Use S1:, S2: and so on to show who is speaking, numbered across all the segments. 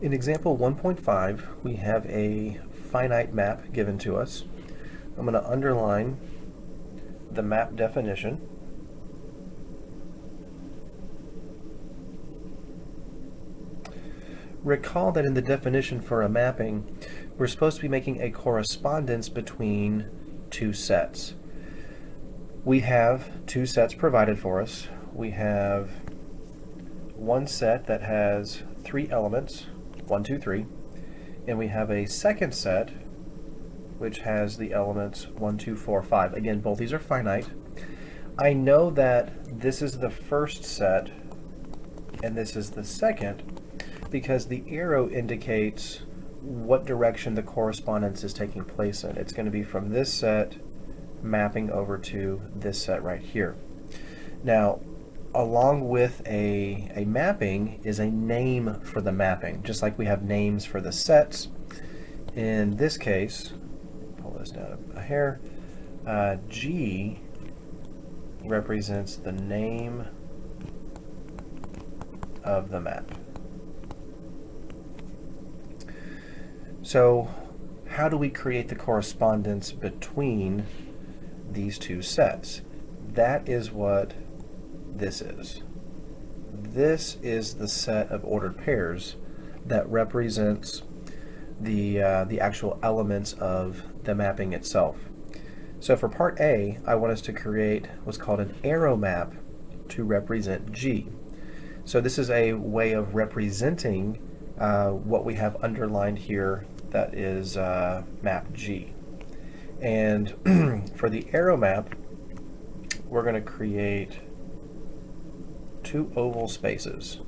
S1: In example 1.5, we have a finite map given to us. I'm going to underline the map definition. Recall that in the definition for a mapping, we're supposed to be making a correspondence between two sets. We have two sets provided for us. We have one set that has 3 elements, 1, 2, 3, and we have a second set which has the elements 1, 2, 4, 5. Again, both these are finite. I know that this is the first set and this is the second because the arrow indicates what direction the correspondence is taking place in. It's going to be from this set mapping over to this set right here. Now, along with a mapping is a name for the mapping, just like we have names for the sets. In this case, pull this down a hair, G represents the name of the map. So how do we create the correspondence between these two sets? That is what this is. This is the set of ordered pairs that represents the actual elements of the mapping itself. So for part A, I want us to create what's called an arrow map to represent G. So this is a way of representing what we have underlined here, that is map G. And for the arrow map, we're going to create 2 oval spaces.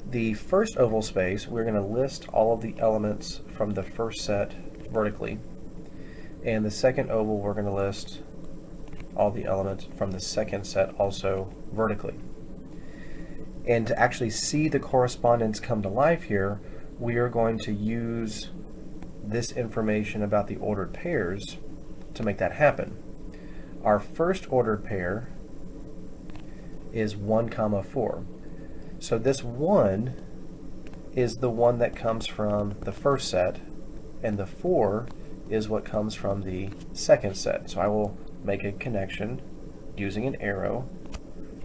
S1: The first oval space, we're going to list all of the elements from the first set vertically. And the second oval, we're going to list all the elements from the second set also vertically. And to actually see the correspondence come to life here, we are going to use this information about the ordered pairs to make that happen. Our first ordered pair is 1, 4. So this 1 is the one that comes from the first set, and the 4 is what comes from the second set. So I will make a connection using an arrow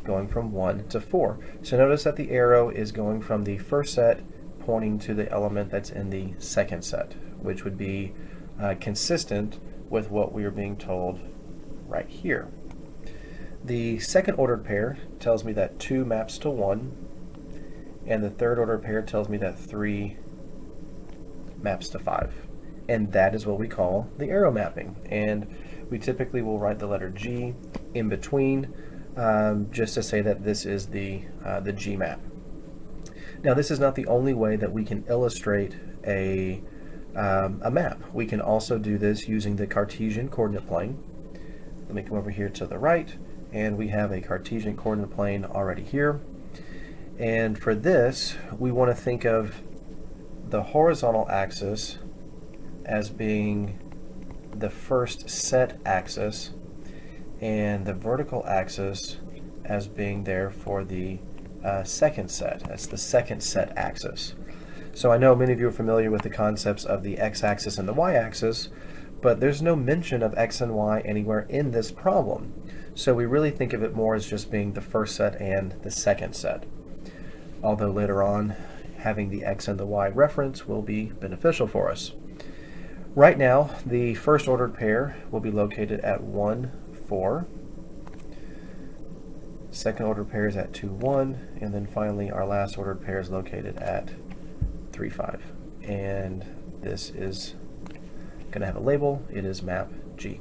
S1: going from 1 to 4. So notice that the arrow is going from the first set pointing to the element that's in the second set, which would be consistent with what we are being told right here. The second ordered pair tells me that 2 maps to 1, and the third ordered pair tells me that 3 maps to 5. And that is what we call the arrow mapping. And we typically will write the letter G in between just to say that this is the G map. Now, this is not the only way that we can illustrate a map. We can also do this using the Cartesian coordinate plane. Let me come over here to the right, and we have a Cartesian coordinate plane already here. And for this, we want to think of the horizontal axis as being the first set axis, and the vertical axis as being there for the second set. That's the second set axis. So I know many of you are familiar with the concepts of the x-axis and the y-axis, but there's no mention of x and y anywhere in this problem. So we really think of it more as just being the first set and the second set. Although later on, having the x and the y reference will be beneficial for us. Right now, the first ordered pair will be located at 1, 4. Second ordered pair is at 2, 1, and then finally our last ordered pair is located at 3, 5. And this is going to have a label. It is map G.